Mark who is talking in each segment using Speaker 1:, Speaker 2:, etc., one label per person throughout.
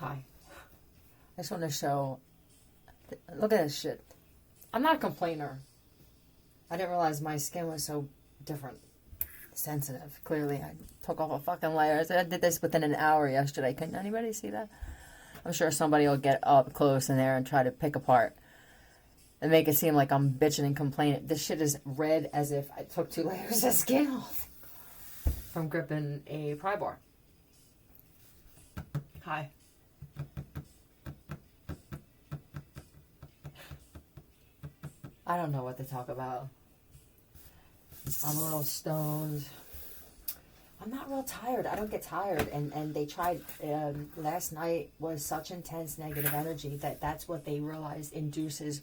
Speaker 1: Hi. I just want to show. Look at this shit. I'm not a complainer. I didn't realize my skin was so different. Sensitive. Clearly, I took off a fucking layer. I did this within an hour yesterday. Can anybody see that? I'm sure somebody will get up close in there and try to pick apart and make it seem like I'm bitching and complaining. This shit is red as if I took 2 layers of skin off from gripping a pry bar. Hi. I don't know what to talk about. I'm a little stoned. I'm not real tired. I don't get tired. And they tried, last night was such intense negative energy that's what they realized induces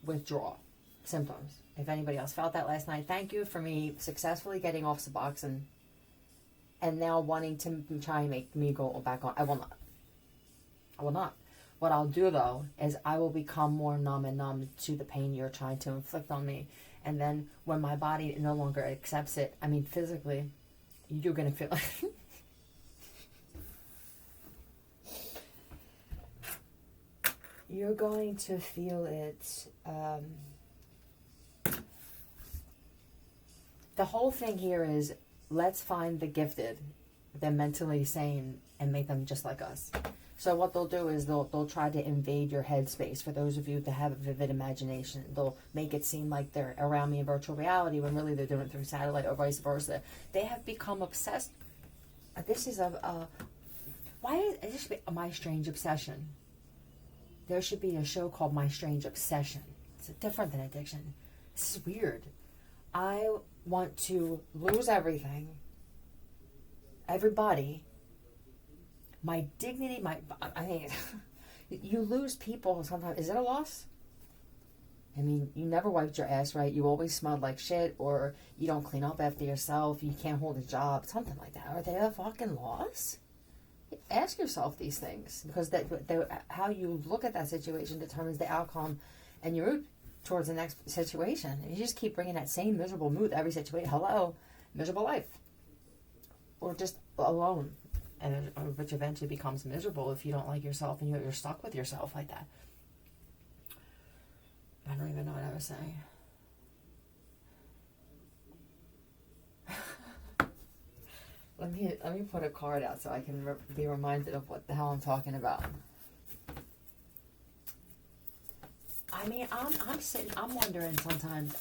Speaker 1: withdrawal symptoms. If anybody else felt that last night, thank you for me successfully getting off Suboxone and now wanting to try and make me go back on. I will not. I will not. What I'll do, though, is I will become more numb to the pain you're trying to inflict on me. And then when my body no longer accepts it, I mean, physically, you're going to feel... you're going to feel it. The whole thing here is, let's find the gifted, the mentally sane, and make them just like us. So what they'll do is they'll try to invade your headspace. For those of you that have a vivid imagination, they'll make it seem like they're around me in virtual reality when really they're doing it through satellite or vice versa. They have become obsessed. This is this should be My Strange Obsession. There should be a show called My Strange Obsession. It's different than addiction. This is weird. I want to lose everything, everybody. My dignity, I mean, you lose people sometimes. Is it a loss? I mean, you never wiped your ass right. You always smelled like shit, or you don't clean up after yourself. You can't hold a job, something like that. Are they a fucking loss? Ask yourself these things, because how you look at that situation determines the outcome and your route towards the next situation. And you just keep bringing that same miserable mood every situation. Hello, miserable life. Or just alone. And which eventually becomes miserable if you don't like yourself and you're stuck with yourself like that. I don't even know what I was saying. Let me put a card out so I can be reminded of what the hell I'm talking about. I mean, I'm wondering sometimes.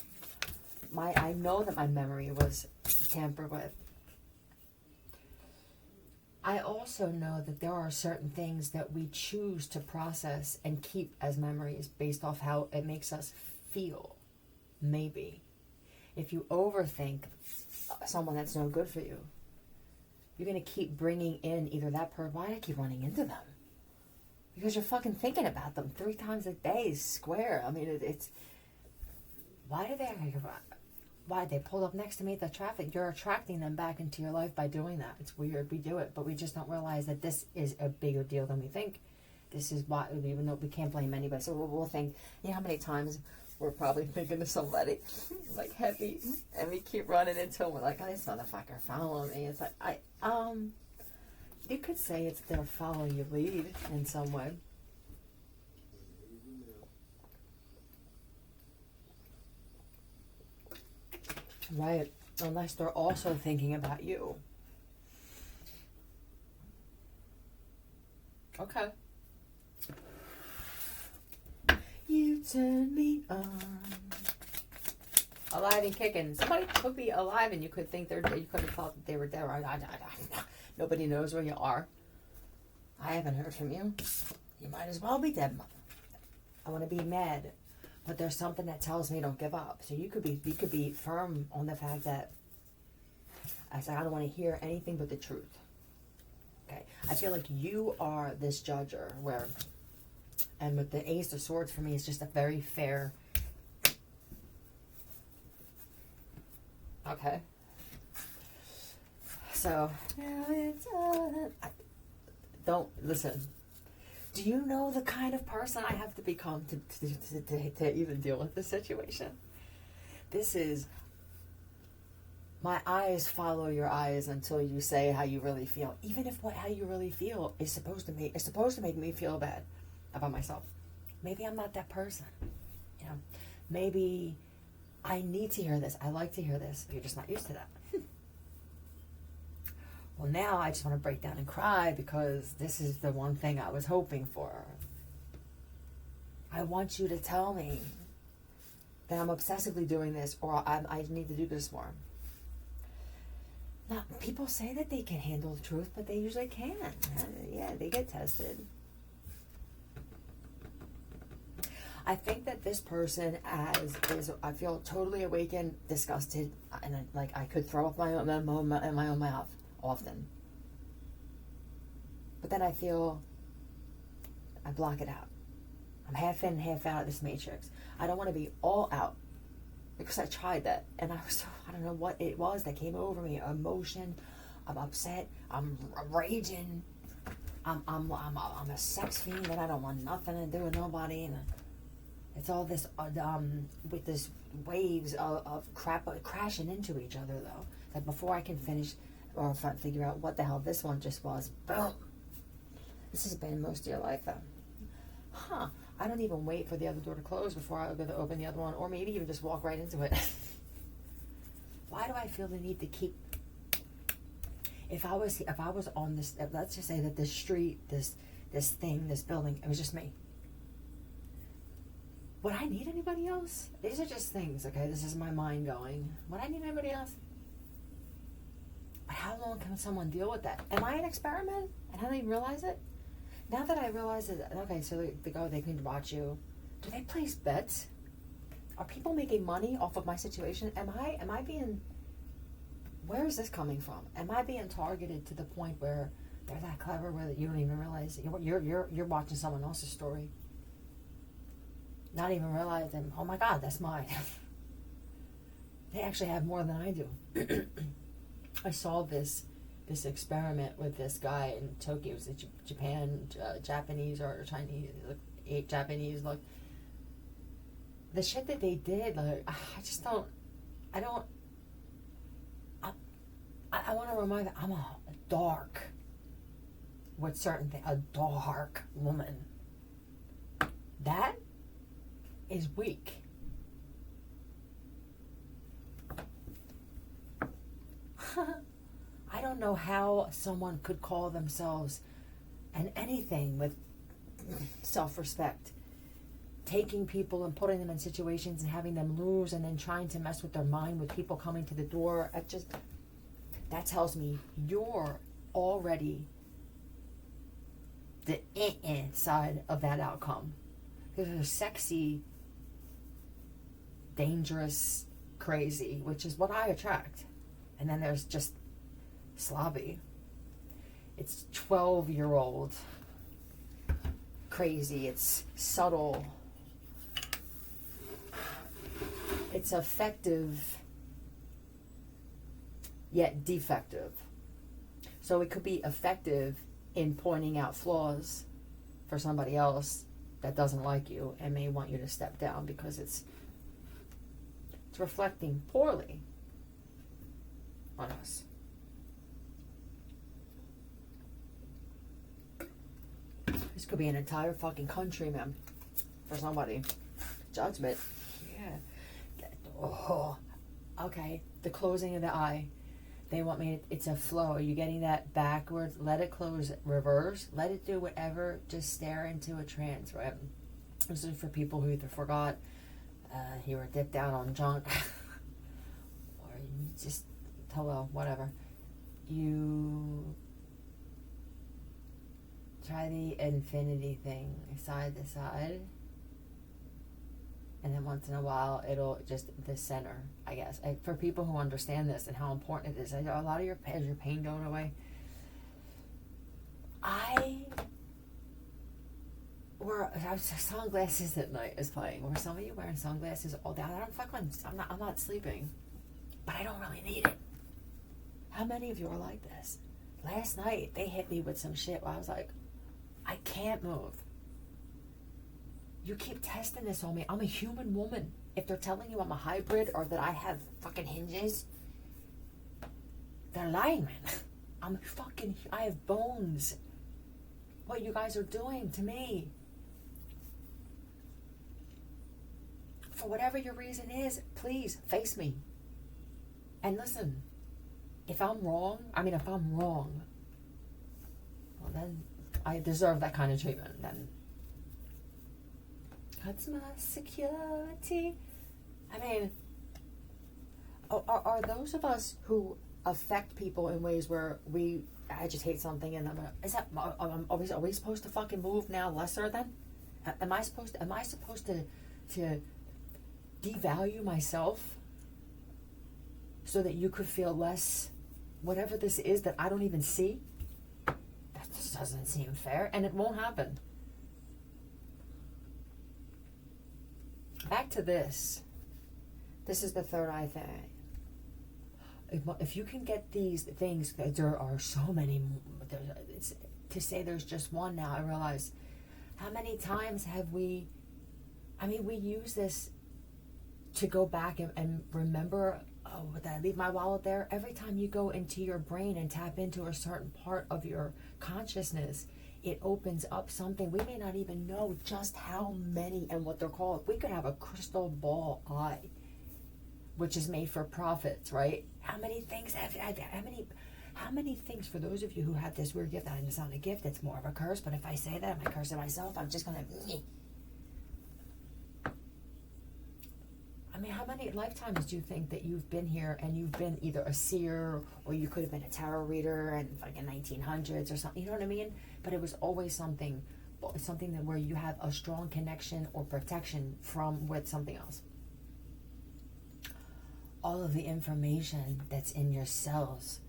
Speaker 1: I know that my memory was tampered with. I also know that there are certain things that we choose to process and keep as memories based off how it makes us feel. Maybe. If you overthink someone that's no good for you, you're going to keep bringing in either that person. Why do I keep running into them? Because you're fucking thinking about them 3 times a day, square. I mean, it's... Why they pulled up next to me at the traffic? You're attracting them back into your life by doing that. It's weird. We do it, but we just don't realize that this is a bigger deal than we think. This is why, even though we can't blame anybody. So we'll think, you know how many times we're probably thinking of somebody, like heavy, and we keep running into them. We're like, oh, this motherfucker following me. It's like, you could say it's they're following your lead in some way. Right, unless they're also thinking about you. Okay. You turn me on. Alive and kicking. Somebody could be alive and you could think you could have thought that they were dead. Nobody knows where you are. I haven't heard from you. You might as well be dead. I want to be mad. But there's something that tells me don't give up. So you could be firm on the fact that I said I don't want to hear anything but the truth. Okay. I feel like you are this judger and with the Ace of Swords for me it's just a very fair. Okay. So don't listen. Do you know the kind of person I have to become to even deal with this situation? This is My eyes follow your eyes until you say how you really feel. Even if how you really feel is supposed to make me feel bad about myself. Maybe I'm not that person. You know, maybe I need to hear this. I like to hear this. You're just not used to that. Well, now I just want to break down and cry because this is the one thing I was hoping for. I want you to tell me that I'm obsessively doing this, or I need to do this more. Now, people say that they can handle the truth, but they usually can't. Yeah, they get tested. I think that this person I feel totally awakened, disgusted, and I could throw up in my own mouth often. But then I block it out. I'm half in, half out of this matrix. I don't want to be all out because I tried that, and I don't know what it was that came over me. Emotion. I'm upset. I'm raging. I'm a sex fiend, and I don't want nothing to do with nobody. And it's all this with this waves of crap crashing into each other, though. That before I can finish or figure out what the hell this one just was, boom. This has been most of your life, though. Huh. I don't even wait for the other door to close before I go to open the other one, or maybe even just walk right into it. Why do I feel the need to keep? If I was on this, let's just say that this street, this thing, this building, it was just me. Would I need anybody else? These are just things, okay? This is my mind going. Would I need anybody else? But how long can someone deal with that? Am I an experiment? And I don't even realize it? Now that I realize that, okay, so they can watch you. Do they place bets? Are people making money off of my situation? Am I being, where is this coming from? Am I being targeted to the point where they're that clever where you don't even realize you're watching someone else's story? Not even realizing, oh my God, that's mine. They actually have more than I do. I saw this experiment with this guy in Tokyo. It was Japanese or Chinese, Japanese. Look, the shit that they did, like, I want to remind them, I'm a dark, with certain things, a dark woman. That is weak. I don't know how someone could call themselves anything with self-respect, taking people and putting them in situations and having them lose, and then trying to mess with their mind with people coming to the door. That tells me you're already the side of that outcome. There's a sexy, dangerous, crazy, which is what I attract. And then there's just slobby. It's 12-year-old crazy. It's subtle. It's effective, yet defective. So it could be effective in pointing out flaws for somebody else that doesn't like you and may want you to step down because it's reflecting poorly on us. This could be an entire fucking country, man, for somebody. Judgment. Yeah. Oh, okay. The closing of the eye. They want me, it's a flow. Are you getting that backwards? Let it close, reverse. Let it do whatever. Just stare into a trance, right? This is for people who either forgot you were dipped out on junk or you just, hello, whatever. You try the infinity thing, side to side. And then once in a while, it'll just the center, I guess. For people who understand this and how important it is, I know a lot of your pain going away. Sunglasses at night is playing. Or some of you wearing sunglasses all day. I'm not sleeping, but I don't really need it. How many of you are like this? Last night they hit me with some shit where I was like, I can't move. You keep testing this on me. I'm a human woman. If they're telling you I'm a hybrid or that I have fucking hinges, They're lying, man. I have bones. What you guys are doing to me. For whatever your reason is, please face me. And listen, if I'm wrong, well then I deserve that kind of treatment. Then that's my security. I mean, are those of us who affect people in ways where we agitate something and are we supposed to fucking move now lesser then? Am I supposed to devalue myself so that you could feel less whatever this is that I don't even see? That just doesn't seem fair, and it won't happen. Back to this. This is the third eye thing. If you can get these things, there are so many. To say there's just one now, I realize how many times have we. We use this to go back and remember. Oh, did I leave my wallet there? Every time you go into your brain and tap into a certain part of your consciousness, it opens up something. We may not even know just how many and what they're called. We could have a crystal ball eye, which is made for profits, right? How many things how many things, for those of you who have this weird gift, and it's not a gift, it's more of a curse, but if I say that, I'm cursing myself, I'm just gonna... how many lifetimes do you think that you've been here and you've been either a seer or you could have been a tarot reader in fucking 1900s or something, you know what I mean? But it was always something that where you have a strong connection or protection with something else. All of the information that's in your cells,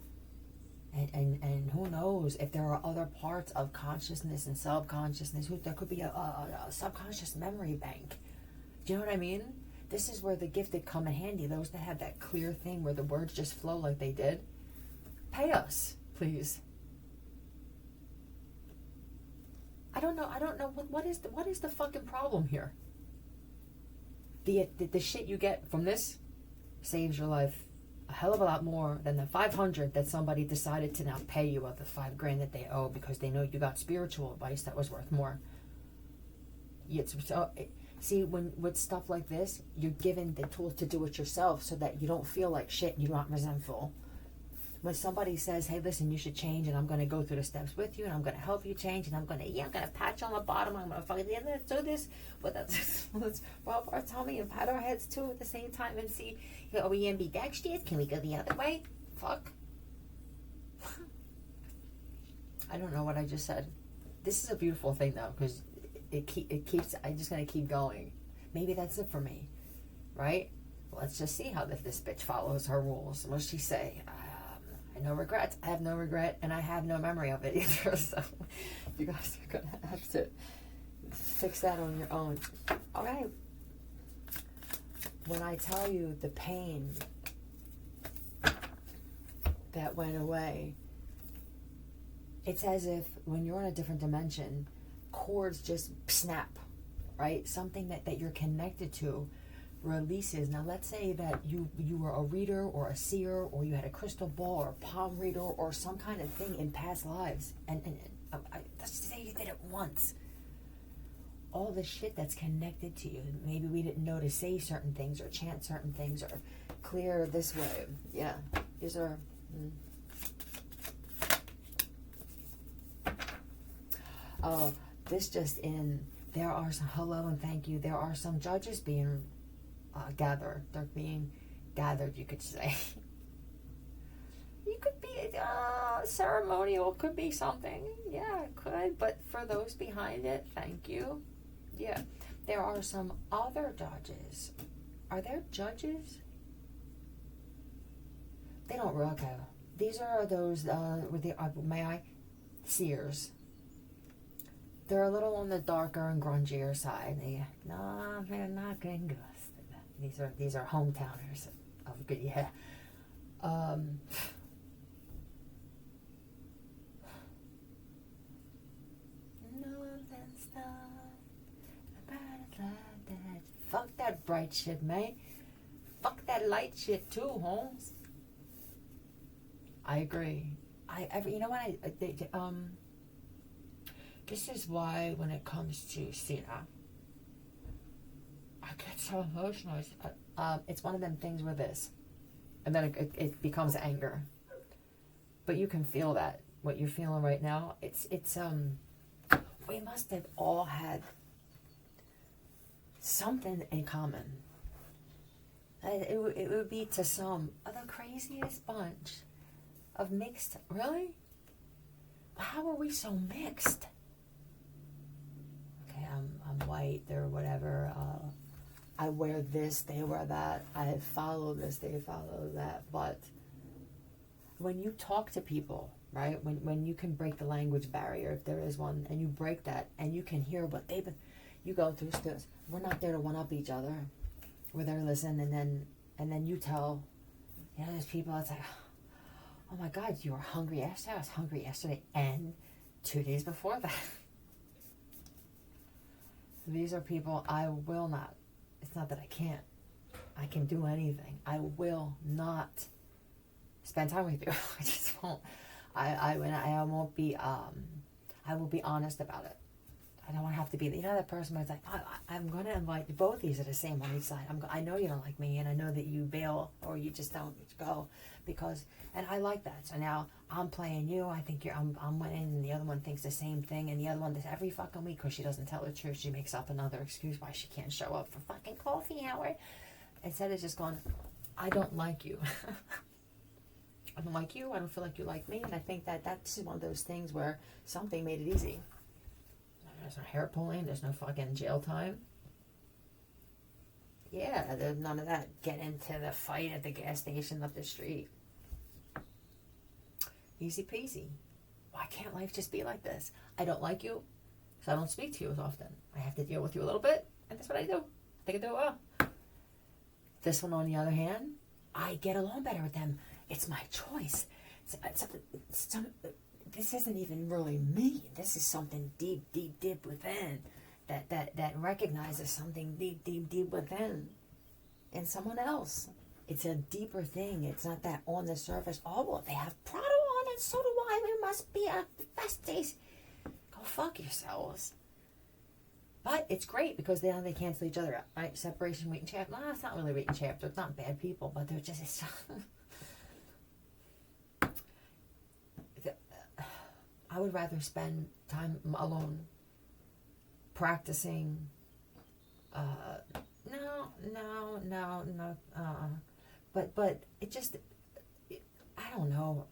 Speaker 1: and who knows if there are other parts of consciousness and subconsciousness. There could be a subconscious memory bank. Do you know what I mean? This is where the gifted come in handy. Those that have that clear thing where the words just flow like they did. Pay us, please. I don't know what is the fucking problem here. The shit you get from this saves your life a hell of a lot more than the $500 that somebody decided to now pay you of the $5,000 that they owe because they know you got spiritual advice that was worth more. See, with stuff like this, you're given the tools to do it yourself so that you don't feel like shit and you're not resentful. When somebody says, hey, listen, you should change, and I'm going to go through the steps with you, and I'm going to help you change, and I'm going to pat you on the bottom, I'm going to fucking let's do this. But let's rub our tummy and pat our heads too at the same time and see, are we ambidextrous? Can we go the other way? Fuck. I don't know what I just said. This is a beautiful thing, though, because it keeps, I'm just going to keep going. Maybe that's it for me, right? Let's just see how this bitch follows her rules. What does she say? No regrets. I have no regret, and I have no memory of it either. So you guys are going to have to fix that on your own. All right. When I tell you the pain that went away, it's as if when you're in a different dimension, cords just snap, right? Something that you're connected to releases. Now let's say that you were a reader or a seer, or you had a crystal ball or a palm reader or some kind of thing in past lives, and let's just say you did it once. All the shit that's connected to you, maybe we didn't know to say certain things or chant certain things or clear this way. Yeah, these are oh, this just in, there are some, hello and thank you, there are some judges being gathered. They're being gathered, you could say. You could be ceremonial, could be something. Yeah, it could. But for those behind it, thank you. Yeah. There are some other judges. Are there judges? They don't really, okay. These are those, with the, may I? Seers. They're a little on the darker and grungier side. No, they're not going good. These are hometowners of good, yeah. Fuck that bright shit, man. Fuck that light shit too, Holmes. I agree. You know what? This is why when it comes to Sina, I get so emotional. It's one of them things with this, and then it becomes anger. But you can feel that what you're feeling right now. It's we must have all had something in common. It would be to some the craziest bunch of mixed. Really? How are we so mixed? Okay, I'm white or whatever. I wear this, they wear that. I follow this, they follow that. But when you talk to people, right? When you can break the language barrier, if there is one, and you break that, and you can hear what they've been, you go through this. We're not there to one up each other. We're there to listen, and then you tell, there's people. It's like, oh my God, you were hungry yesterday. I was hungry yesterday, and 2 days before that. These are people I will not. It's not that I can't. I can do anything. I will not spend time with you. I just won't. I won't be. I will be honest about it. I don't want to have to be. That person who's like, I'm going to invite both these at the same on each side. I know you don't like me, and I know that you bail or you just don't go because. And I like that. So now I'm playing you. I think I'm winning, and the other one thinks the same thing, and the other one does every fucking week because she doesn't tell the truth. She makes up another excuse why she can't show up for fucking coffee hour. Instead of just going, I don't like you. I don't like you. I don't feel like you like me. And I think that's one of those things where something made it easy. There's no hair pulling. There's no fucking jail time. Yeah, there's none of that. Get into the fight at the gas station up the street. Easy peasy. Why can't life just be like this? I don't like you, so I don't speak to you as often. I have to deal with you a little bit, and that's what I do. I think I do it well. This one, on the other hand, I get along better with them. It's my choice. This isn't even really me. This is something deep, deep, deep within that recognizes something deep, deep, deep within in someone else. It's a deeper thing. It's not that on the surface, oh, well, they have Prado on and so do I. We must be a besties. Go fuck yourselves. But it's great because now they cancel each other out, right? Separation, waiting chapter. No, it's not really waiting chapter. It's not bad people, but they're just... I would rather spend time alone practicing. But it just, I don't know.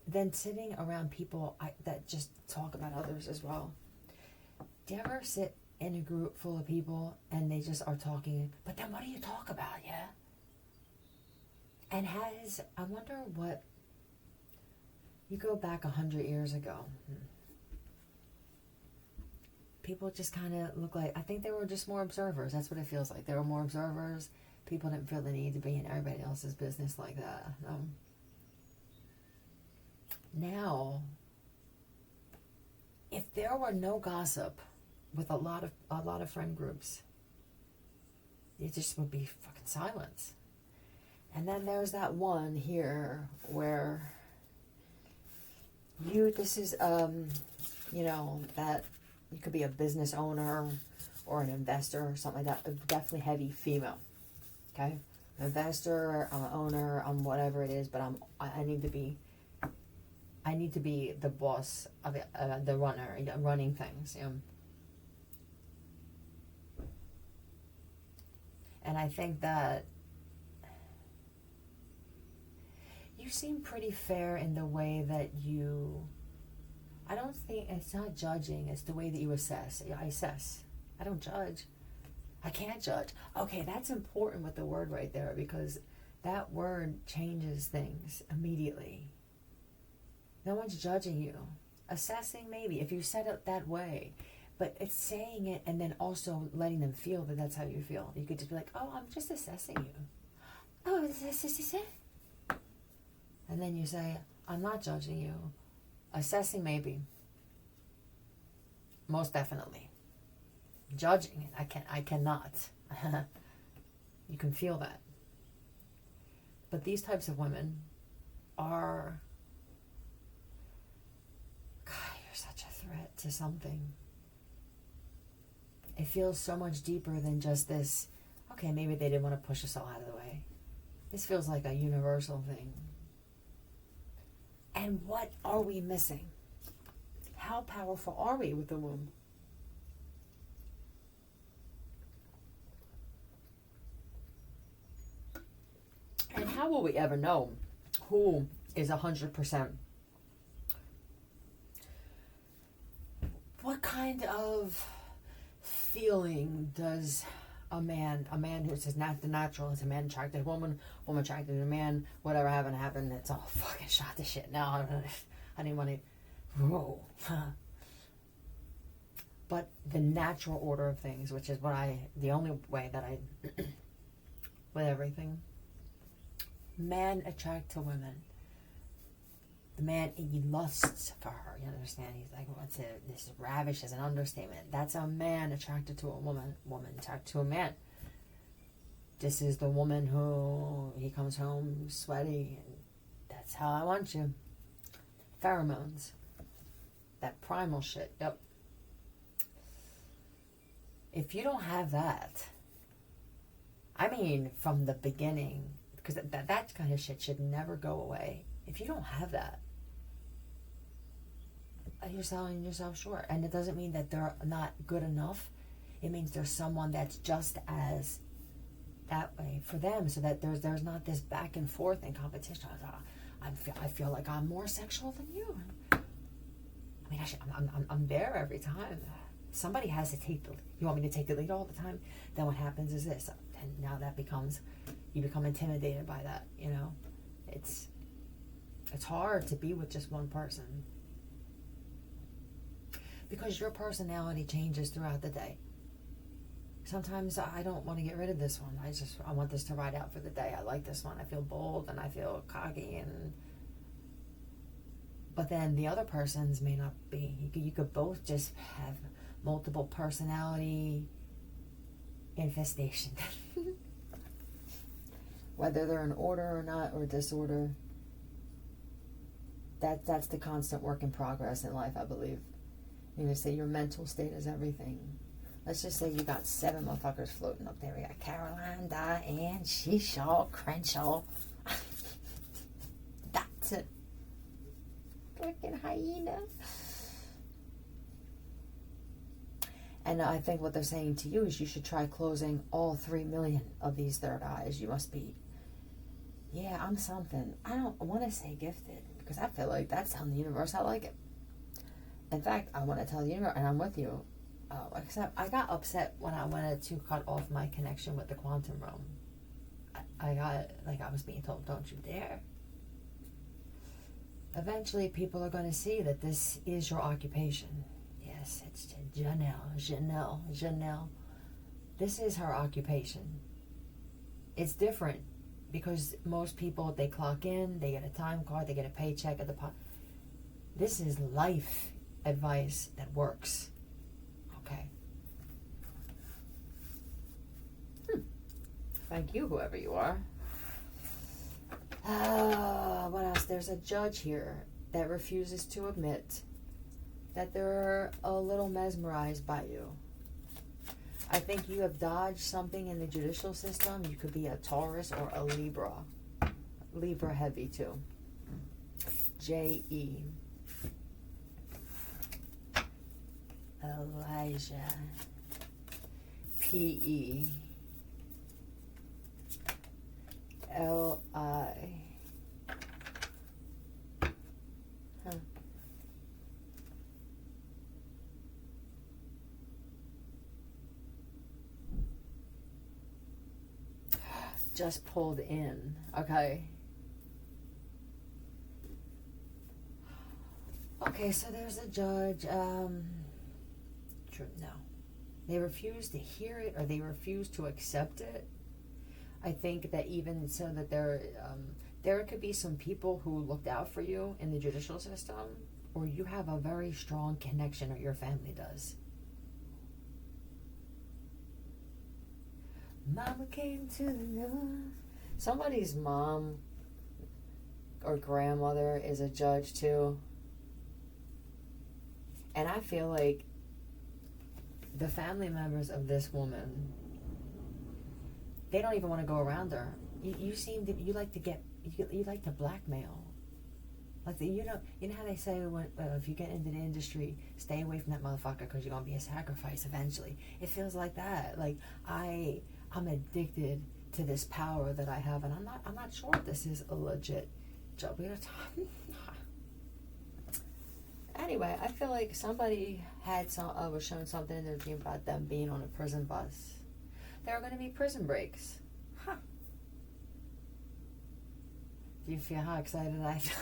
Speaker 1: Then sitting around people that just talk about others as well. Do you ever sit in a group full of people and they just are talking? But then what do you talk about? Yeah. And I wonder what. You go back 100 years ago. People just kind of look like, I think they were just more observers. That's what it feels like. They were more observers. People didn't feel the need to be in everybody else's business like that. Now, if there were no gossip with a lot of friend groups, it just would be fucking silence. And then there's that one here where this is, that you could be a business owner or an investor or something like that. Definitely heavy female. Okay? An investor, I'm an owner, I'm whatever it is, but I need to be the boss of it, the runner, running things. And I think that you seem pretty fair in the way that I don't think, it's not judging, it's the way that you assess. I assess. I don't judge. I can't judge. Okay, that's important with the word right there because that word changes things immediately. No one's judging you. Assessing, maybe, if you said it that way. But it's saying it and then also letting them feel that that's how you feel. You could just be like, oh, I'm just assessing you. Oh, is this it? And then you say, I'm not judging you. Assessing, maybe. Most definitely. Judging, I cannot. You can feel that. But these types of women are such a threat to something. It feels so much deeper than just this, okay, maybe they didn't want to push us all out of the way. This feels like a universal thing. And what are we missing? How powerful are we with the womb? And how will we ever know who is 100%? What kind of feeling does a man who says not the natural, is a man attracted to a woman attracted to a man, whatever happened, it's all fucking shot to shit now. I didn't want to, whoa. But the natural order of things, which is the only way that I, with everything, men attract to women. The man, he lusts for her, you understand? He's like, what's it? This is ravish as an understatement. That's a man attracted to a woman attracted to a man. This is the woman who, he comes home sweaty, and that's how I want you. Pheromones. That primal shit, yep. If you don't have that, I mean, from the beginning, because that kind of shit should never go away. If you don't have that, you're selling yourself short. And it doesn't mean that they're not good enough. It means there's someone that's just as that way for them, so that there's not this back and forth and competition. I feel like I'm more sexual than you. I mean, I'm there every time. Somebody has to take the lead. You want me to take the lead all the time? Then what happens is this. And now that becomes, you become intimidated by that, you know? It's hard to be with just one person. Because your personality changes throughout the day. Sometimes I don't want to get rid of this one. I want this to ride out for the day. I like this one. I feel bold and I feel cocky, but then the other person's may not be. You could both just have multiple personality infestation. Whether they're in order or not, or disorder. That's the constant work in progress in life, I believe. You're going to say your mental state is everything. Let's just say you got 7 motherfuckers floating up there. We got Caroline, Diane, Shishaw, Crenshaw. That's a freaking hyena. And I think what they're saying to you is you should try closing all 3 million of these third eyes. You must be, yeah, I'm something. I don't want to say gifted, because I feel like that's telling the universe I like it. In fact, I want to tell the universe, and I'm with you. Except I got upset when I wanted to cut off my connection with the quantum realm. I got, like, I was being told, don't you dare. Eventually, people are going to see that this is your occupation. Yes, it's Janelle. This is her occupation. It's different because most people, they clock in, they get a time card, they get a paycheck at the pot. This is life advice that works. Okay. Thank you, whoever you are. What else? There's a judge here that refuses to admit that they're a little mesmerized by you. I think you have dodged something in the judicial system. You could be a Taurus or a Libra. Libra heavy too. J-E. Elijah. P-E. L-I. Just pulled in. Okay. Okay, so there's a judge. No. They refuse to hear it, or they refuse to accept it. I think that even so that there could be some people who looked out for you in the judicial system, or you have a very strong connection, or your family does. Mama came to the door. Somebody's mom or grandmother is a judge too. And I feel like the family members of this woman, they don't even want to go around her. You seem to, you like to blackmail. Like you know how they say when, if you get into the industry, stay away from that motherfucker because you're gonna be a sacrifice eventually. It feels like that. Like I'm addicted to this power that I have, and I'm not sure if this is a legit job. Anyway, I feel like somebody had was shown something in their dream about them being on a prison bus. There are going to be prison breaks. Huh. Do you feel how excited I feel?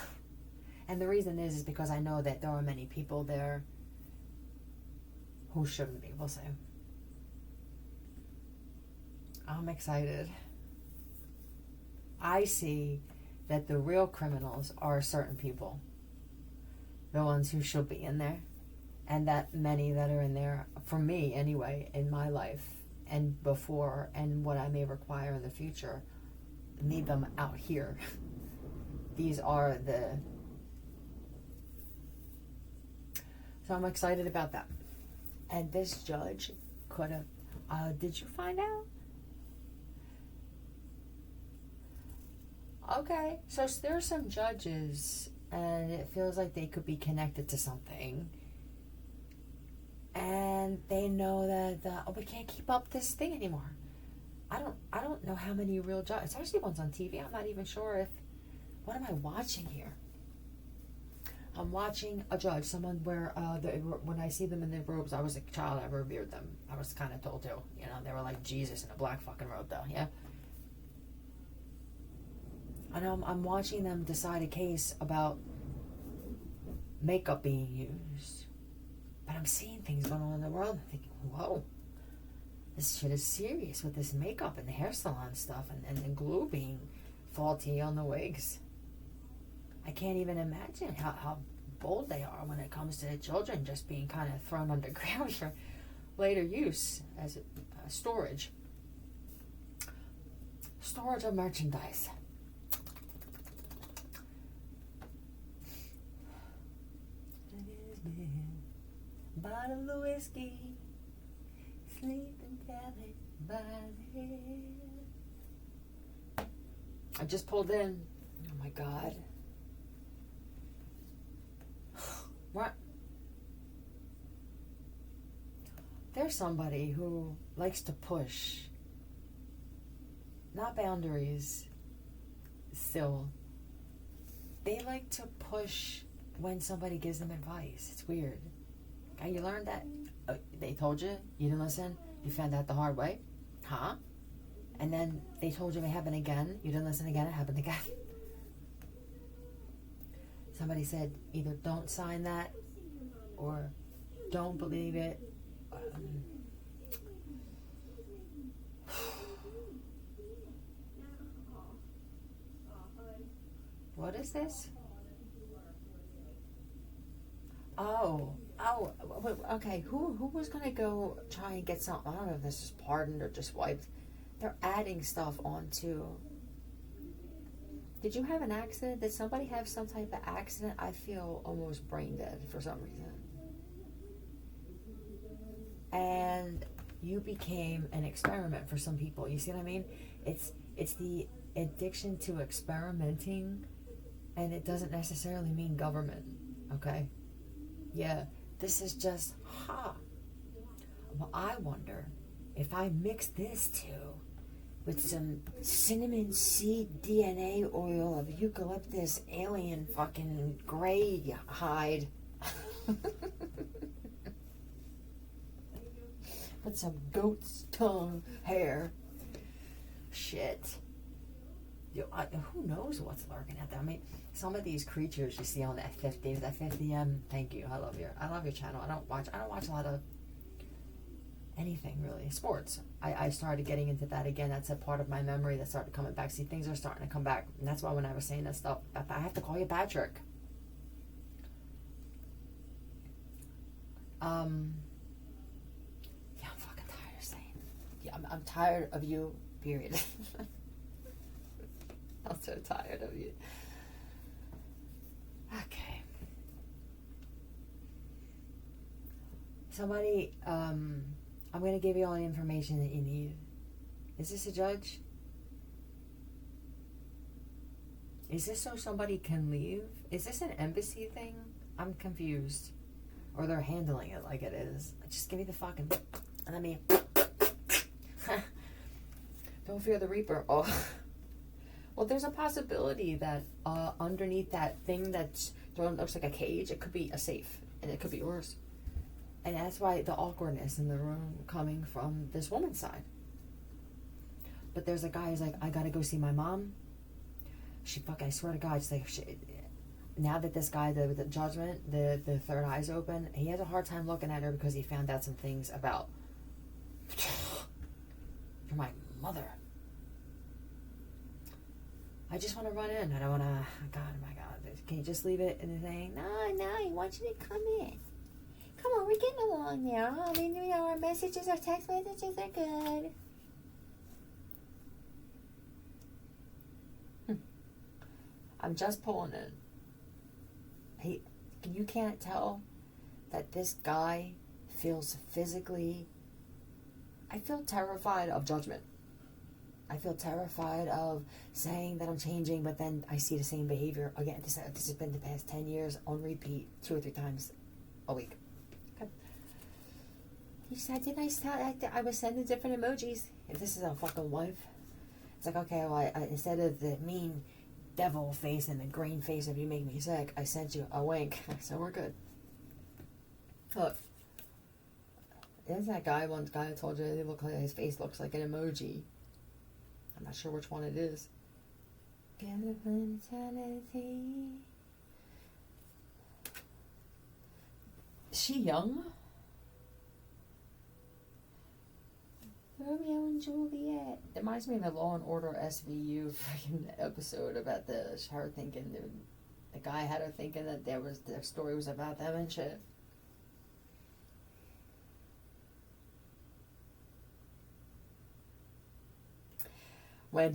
Speaker 1: And the reason is because I know that there are many people there who shouldn't be. We'll see. I'm excited. I see that the real criminals are certain people. The ones who should be in there. And that many that are in there, for me anyway, in my life and before and what I may require in the future, need them out here. These are the... So I'm excited about that. And this judge could have... did you find out? Okay, so there are some judges, and it feels like they could be connected to something. And they know that we can't keep up this thing anymore. I don't know how many real judges, especially ones on TV. I'm not even sure if... What am I watching here? I'm watching a judge, someone where when I see them in their robes, I was a child, I revered them. I was kind of told to, you know, they were like Jesus in a black fucking robe, though, yeah. And I'm watching them decide a case about makeup being used, but I'm seeing things going on in the world. I'm thinking, whoa, this shit is serious with this makeup and the hair salon stuff and the glue being faulty on the wigs. I can't even imagine how bold they are when it comes to the children just being kind of thrown underground for later use as storage of merchandise. Bottle of whiskey, sleeping belly by the head. I just pulled in. Oh my God. What? There's somebody who likes to push, not boundaries, still. They like to push when somebody gives them advice. It's weird. Okay, you learned that? They told you? You didn't listen? You found out the hard way? Huh? And then they told you it happened again. You didn't listen again. It happened again. Somebody said either don't sign that or don't believe it. What is this? Oh, okay. Who was gonna go try and get something? I don't know if this is pardoned or just wiped. They're adding stuff onto. Did you have an accident? Did somebody have some type of accident? I feel almost brain dead for some reason. And you became an experiment for some people. You see what I mean? It's the addiction to experimenting, and it doesn't necessarily mean government. Okay? Yeah, this is just, Well, I wonder if I mix this too with some cinnamon seed DNA oil of eucalyptus alien fucking gray hide. With some goat's tongue hair. Shit. Who knows what's lurking out there? I mean, some of these creatures you see on that 50, thank you. I love your channel. I don't watch a lot of anything really. Sports. I started getting into that again. That's a part of my memory that started coming back. See, things are starting to come back. And that's why when I was saying that stuff, I have to call you Patrick. Yeah, I'm fucking tired of saying. Yeah, I'm tired of you, period. I'm so tired of you. Okay. Somebody, I'm going to give you all the information that you need. Is this a judge? Is this so somebody can leave? Is this an embassy thing? I'm confused. Or they're handling it like it is. Just give me the fucking... Let me... Don't fear the Reaper. Oh. Well, there's a possibility that underneath that thing that's thrown, looks like a cage, it could be a safe. And it could be yours. And that's why the awkwardness in the room coming from this woman's side. But there's a guy who's like, I gotta go see my mom. I swear to God, she's like, now that this guy, the judgment, the third eye's open, he has a hard time looking at her because he found out some things about you're my mother. I just want to run in. I don't want to, God, oh my God. Can you just leave it in the thing? No, he wants you to come in. Come on, we're getting along now. I mean, our messages, our text messages are good. I'm just pulling in. You can't tell that this guy feels physically... I feel terrified of judgment. I feel terrified of saying that I'm changing, but then I see the same behavior again. This has been the past 10 years on repeat, 2 or 3 times a week. Okay. He said, didn't I tell I was sending different emojis? If this is a fucking wife, it's like, okay, well, I instead of the mean devil face and the green face if you make me sick, I sent you a wink. So we're good. Look. There's that guy, one guy I told you, his face looks like an emoji. I'm not sure which one it is. Is she young? Romeo and Juliet. It reminds me of the Law and Order SVU freaking episode about her thinking, the guy had her thinking that the story was about them and shit. When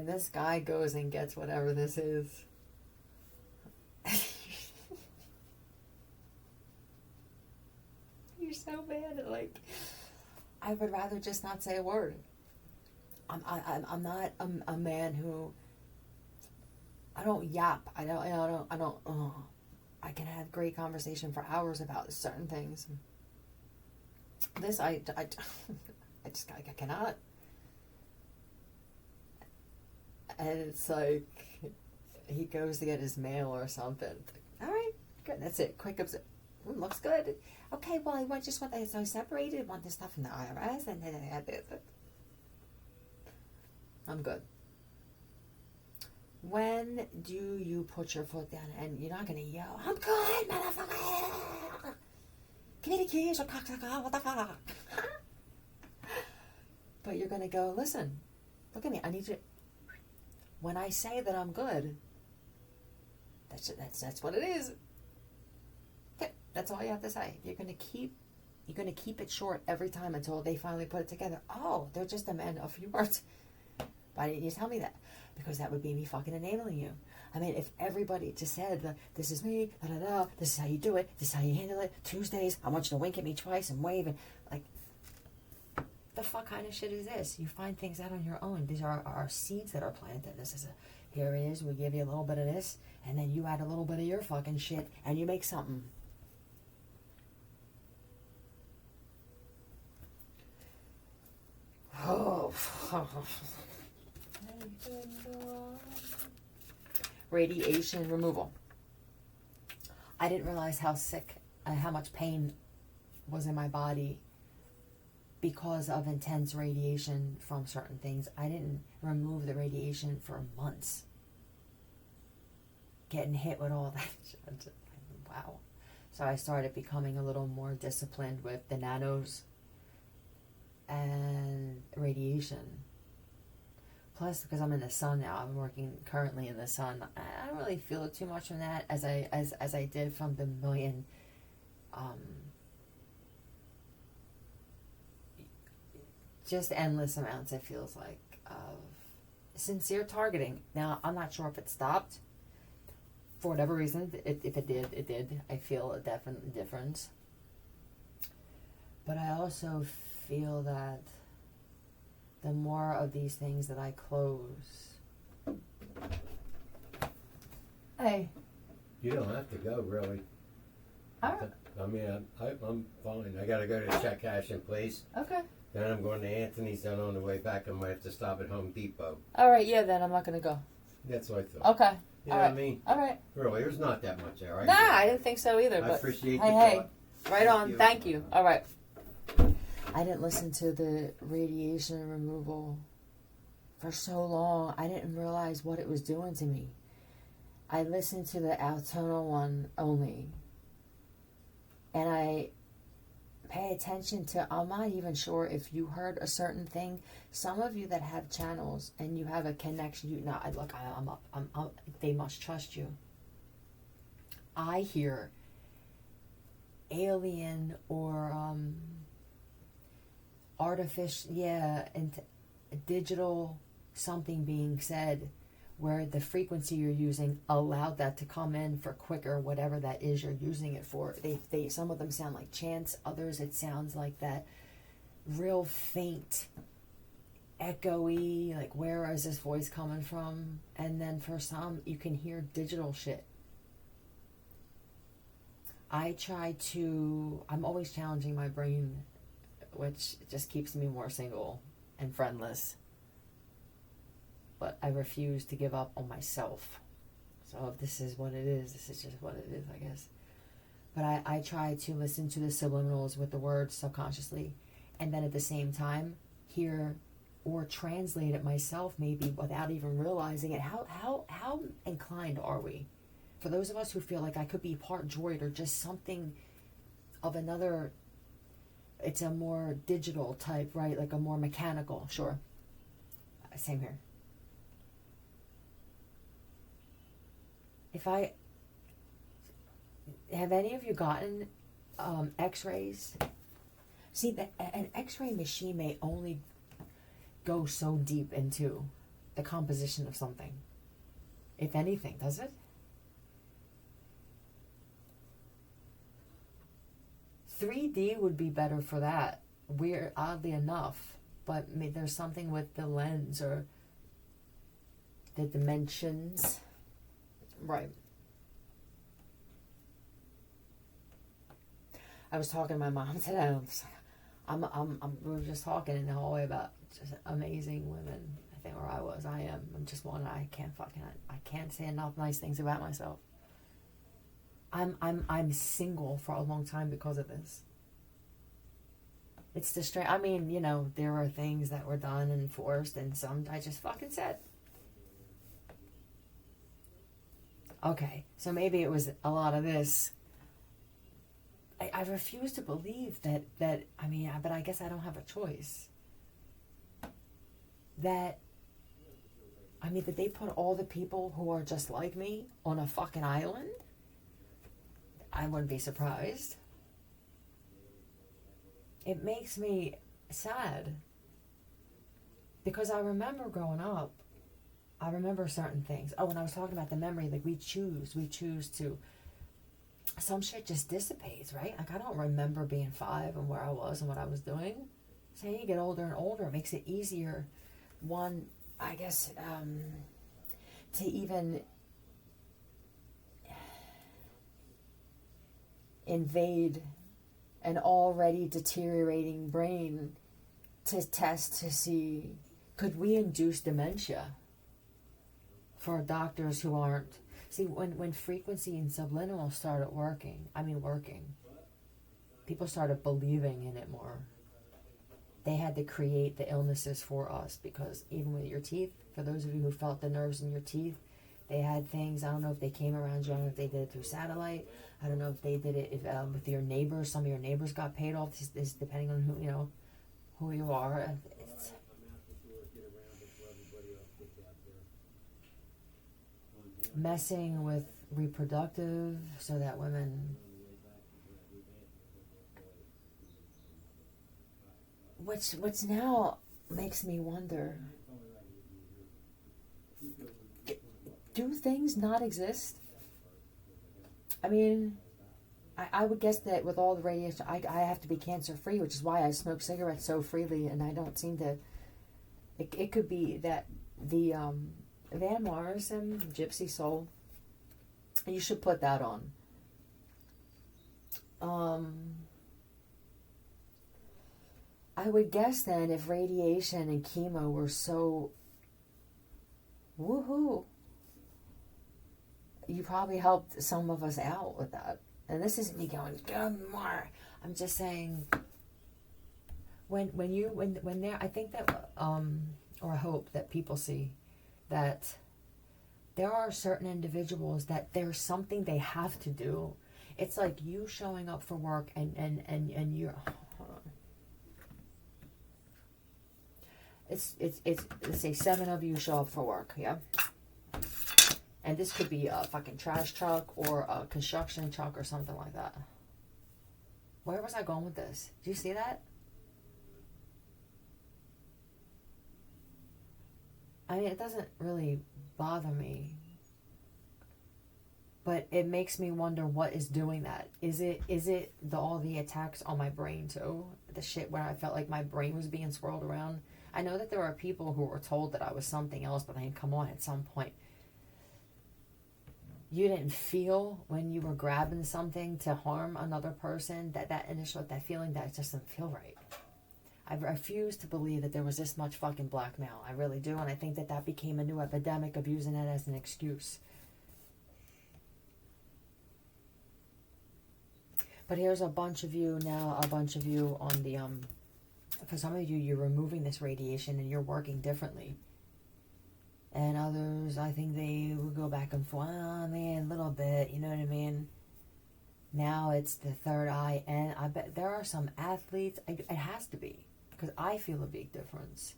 Speaker 1: this guy goes and gets whatever this is, you're so bad at, like, I would rather just not say a word. I'm not a man who, I don't yap. I can have great conversation for hours about certain things. This I cannot. And it's like, he goes to get his mail or something. All right, good. That's it. Quick observe. Looks good. Okay, well, I just want that. So I separated. Want this stuff from the IRS, and then I had this. I'm good. When do you put your foot down and you're not gonna yell, "I'm good, motherfucker"? Give me the keys, or cocksucker. What the fuck? But you're gonna go, listen. Look at me. I need you. When I say that I'm good, that's what it is. Okay, that's all you have to say. You're gonna keep it short every time until they finally put it together. Oh, they're just a man of few words. Why didn't you tell me that? Because that would be me fucking enabling you. I mean, if everybody just said, this is me, this is how you do it, this is how you handle it, Tuesdays, I want you to wink at me twice and wave, and like, the fuck kind of shit is this? You find things out on your own. These are our seeds that are planted. Here it is, we give you a little bit of this, and then you add a little bit of your fucking shit, and you make something. Oh. Radiation removal. I didn't realize how sick, how much pain was in my body because of intense radiation from certain things. I didn't remove the radiation for months. Getting hit with all that. Wow. So I started becoming a little more disciplined with the nanos and radiation. Plus, because I'm in the sun now, I'm working currently in the sun. I don't really feel it too much from that as I did from the million just endless amounts, it feels like, of sincere targeting. Now, I'm not sure if it stopped. For whatever reason, if it did, it did. I feel a definite difference. But I also feel that the more of these things that I close. Hey.
Speaker 2: You don't have to go, really.
Speaker 1: Alright.
Speaker 2: I mean, I'm fine. I gotta go to check cash in place.
Speaker 1: Okay.
Speaker 2: Then I'm going to Anthony's. Then on the way back, I might have to stop at Home Depot.
Speaker 1: Alright, yeah, then I'm not gonna go.
Speaker 2: That's what I thought.
Speaker 1: Okay.
Speaker 2: You know what I mean?
Speaker 1: Alright.
Speaker 2: Really, there's not that much there.
Speaker 1: Nah, I didn't think so either.
Speaker 2: I
Speaker 1: But
Speaker 2: appreciate
Speaker 1: hey,
Speaker 2: the
Speaker 1: hey.
Speaker 2: thought.
Speaker 1: Right on. Thank you. Alright. I didn't listen to the radiation removal for so long. I didn't realize what it was doing to me. I listened to the Altoona one only. And I pay attention to, I'm not even sure if you heard a certain thing. Some of you that have channels and you have a connection, they must trust you. I hear alien or artificial, and digital something being said where the frequency you're using allowed that to come in for quicker, whatever that is you're using it for. They some of them sound like chants, others it sounds like that real faint, echoey, like where is this voice coming from? And then for some, you can hear digital shit. I'm always challenging my brain, which just keeps me more single and friendless. But I refuse to give up on myself. So if this is what it is, this is just what it is, I guess. But I try to listen to the subliminals with the words subconsciously, and then at the same time hear or translate it myself, maybe without even realizing it. How inclined are we? For those of us who feel like I could be part droid or just something of another, it's a more digital type, right? Like a more mechanical, sure. Same here. Have any of you gotten x-rays? See, an x-ray machine may only go so deep into the composition of something. If anything, does it? 3D would be better for that, oddly enough. But there's something with the lens or the dimensions. Right. I was talking to my mom today. We were just talking in the hallway about just amazing women. I think where I am. I'm just one. I can't say enough nice things about myself. I'm single for a long time because of this. It's the straight. I mean, there were things that were done and forced, and some I just fucking said. Okay, so maybe it was a lot of this. I refuse to believe that but I guess I don't have a choice. That they put all the people who are just like me on a fucking island? I wouldn't be surprised. It makes me sad. Because I remember growing up, I remember certain things. Oh, and I was talking about the memory, like we choose to, some shit just dissipates, right? Like I don't remember being 5 and where I was and what I was doing. So you get older and older, it makes it easier, one, I guess, to even invade an already deteriorating brain to test to see, could we induce dementia? For doctors who aren't, see, when frequency and subliminal started working, people started believing in it more. They had to create the illnesses for us, because even with your teeth, for those of you who felt the nerves in your teeth, they had things. I don't know if they came around you. I don't know if they did it through satellite. I don't know if they did it with your neighbors. Some of your neighbors got paid off. This depending on who you are. It's, messing with reproductive so that women, what's now makes me wonder, do things not exist? I mean, I would guess that with all the radiation, I have to be cancer free, which is why I smoke cigarettes so freely, and I don't seem to. It could be that the Van Morrison Gypsy Soul. You should put that on. I would guess then if radiation and chemo were so woohoo, you probably helped some of us out with that. And this isn't me going, go more. I'm just saying, when there, I think that, or I hope that people see that there are certain individuals that there's something they have to do. It's like you showing up for work and you're, hold on. It's let's say 7 of you show up for work, yeah? And this could be a fucking trash truck or a construction truck or something like that. Where was I going with this? Do you see that? I mean, it doesn't really bother me, but it makes me wonder what is doing that. Is it all the attacks on my brain too? The shit where I felt like my brain was being swirled around. I know that there are people who were told that I was something else, but I mean, come on, at some point. You didn't feel when you were grabbing something to harm another person, that initial, that feeling that it just doesn't feel right. I refuse to believe that there was this much fucking blackmail. I really do, and I think that became a new epidemic of using it as an excuse. But here's a bunch of you now, on the, for some of you, you're removing this radiation and you're working differently. And others, I think they will go back and forth, oh man, a little bit, you know what I mean? Now it's the third eye, and I bet there are some athletes, it has to be, because I feel a big difference.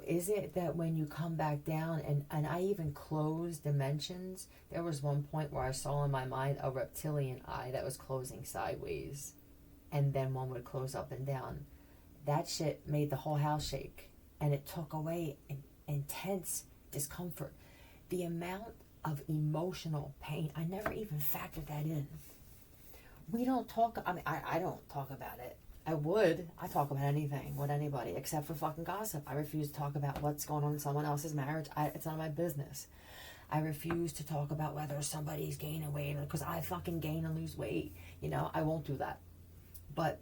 Speaker 1: Is it that when you come back down, and I even close dimensions, there was one point where I saw in my mind a reptilian eye that was closing sideways, and then one would close up and down. That shit made the whole house shake, and it took away intense discomfort. The amount of emotional pain, I never even factored that in. We don't talk, I mean, I don't talk about it. I talk about anything with anybody except for fucking gossip. I refuse to talk about what's going on in someone else's marriage. It's none of my business. I refuse to talk about whether somebody's gaining weight, because I fucking gain and lose weight. You know, I won't do that. But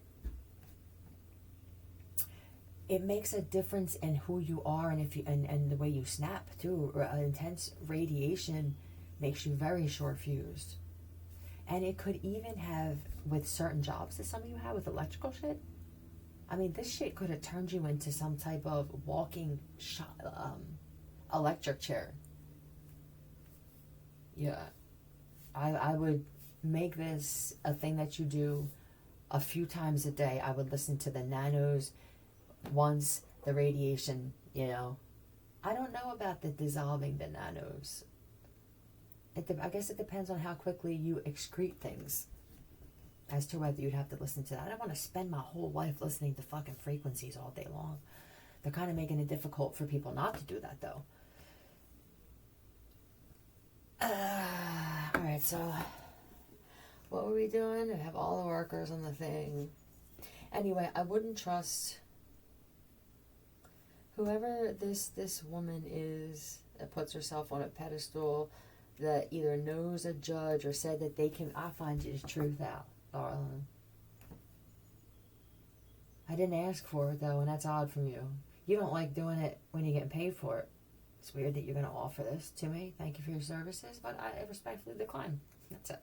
Speaker 1: it makes a difference in who you are, and if you and the way you snap too. Intense radiation makes you very short fused, and it could even have with certain jobs that some of you have with electrical shit. I mean, this shit could have turned you into some type of walking electric chair. Yeah, I would make this a thing that you do a few times a day. I would listen to the nanos. Once the radiation, you know, I don't know about the dissolving the nanos. I guess it depends on how quickly you excrete things as to whether you'd have to listen to that. I don't want to spend my whole life listening to fucking frequencies all day long. They're kind of making it difficult for people not to do that, though. Alright, so what were we doing? I have all the workers on the thing. Anyway, I wouldn't trust whoever this woman is that puts herself on a pedestal, that either knows a judge or said that they can. I find you the truth out, darling. I didn't ask for it though, and that's odd from you. You don't like doing it when you're getting paid for it. It's weird that you're going to offer this to me. Thank you for your services, but I respectfully decline. That's it.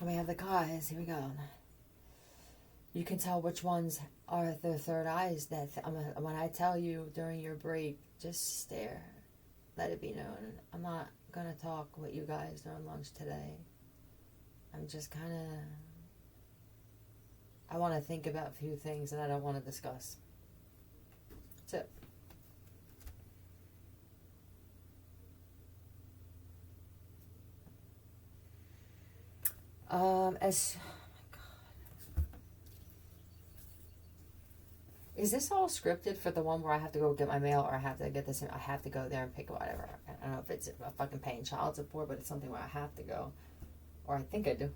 Speaker 1: And we have the guys. Here we go. You can tell which ones are the third eyes. That when I tell you during your break, just stare. Let it be known. I'm not going to talk with you guys during lunch today. I'm just kind of... I want to think about a few things that I don't want to discuss. That's it. Is this all scripted for the one where I have to go get my mail, or I have to get this? I have to go there and pick whatever. I don't know if it's a fucking paying child support, but it's something where I have to go, or I think I do.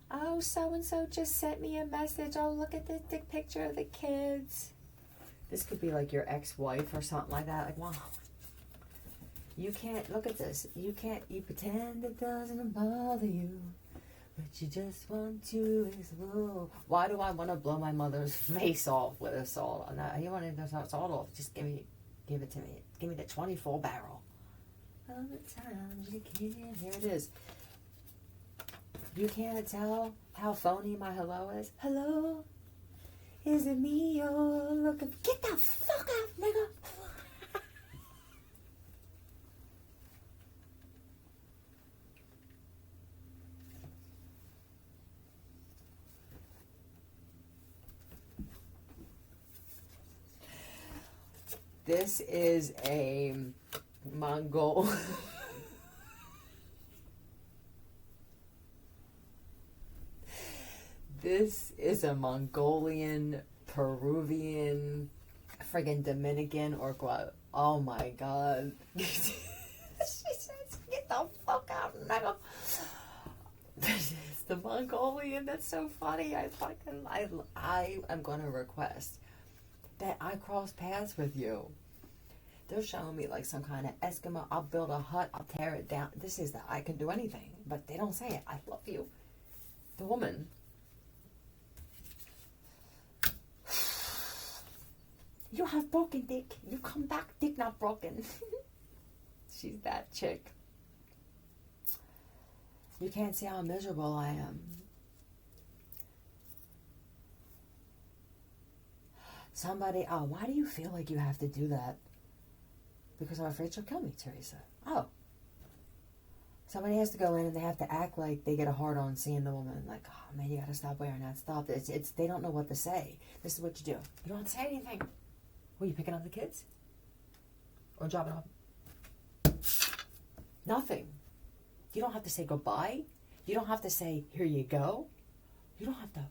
Speaker 1: Oh, so and so just sent me a message. Oh, look at this dick picture of the kids. This could be like your ex-wife or something like that. Like, wow. You can't look at this. You can't. You pretend it doesn't bother you. But you just want to explode. Why do I want to blow my mother's face off with a salt on that? You want to get salt off? Just give it to me. Give me the 24 barrel. All the times you can. Here it is. You can't tell how phony my hello is. Hello? Is it me you're looking for? Get the fuck out, nigga! This is a Mongol. This is a Mongolian, Peruvian, friggin' Dominican, or what? Oh my god. She says, get the fuck out, nigga. This is the Mongolian. That's so funny. I am going to request that I cross paths with you. They're showing me like some kind of Eskimo. I'll build a hut. I'll tear it down. This is I can do anything. But they don't say it. I love you. The woman. You have broken dick. You come back, dick not broken. She's that chick. You can't see how miserable I am. Somebody, oh, why do you feel like you have to do that? Because I'm afraid she'll kill me, Teresa. Oh. Somebody has to go in and they have to act like they get a hard on seeing the woman. Like, oh man, you gotta stop wearing that stuff. It's they don't know what to say. This is what you do. You don't have to say anything. Were you picking up the kids? Or dropping off? Nothing. You don't have to say goodbye. You don't have to say, here you go. You don't have to.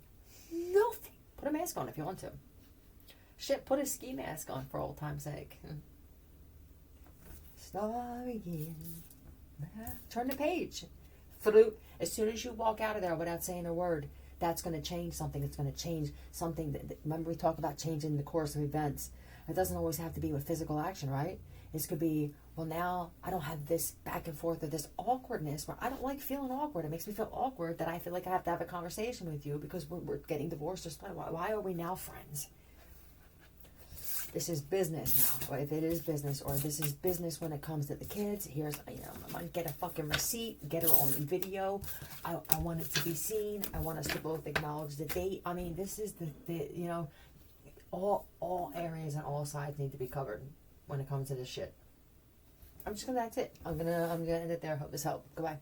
Speaker 1: Nothing. Put a mask on if you want to. Shit, put a ski mask on for old time's sake. Start again. Turn the page. Fruit. As soon as you walk out of there without saying a word, that's going to change something. It's going to change something. Remember we talked about changing the course of events. It doesn't always have to be with physical action, right? This could be, well, now I don't have this back and forth or this awkwardness where I don't like feeling awkward. It makes me feel awkward that I feel like I have to have a conversation with you because we're getting divorced or split. Why are we now friends? This is business now. Or if it is business, or this is business when it comes to the kids. Here's, I'm going to get a fucking receipt, get her on video. I want it to be seen. I want us to both acknowledge the date. I mean, this is the all areas and all sides need to be covered when it comes to this shit. That's it. I'm gonna end it there. Hope this helped. Goodbye.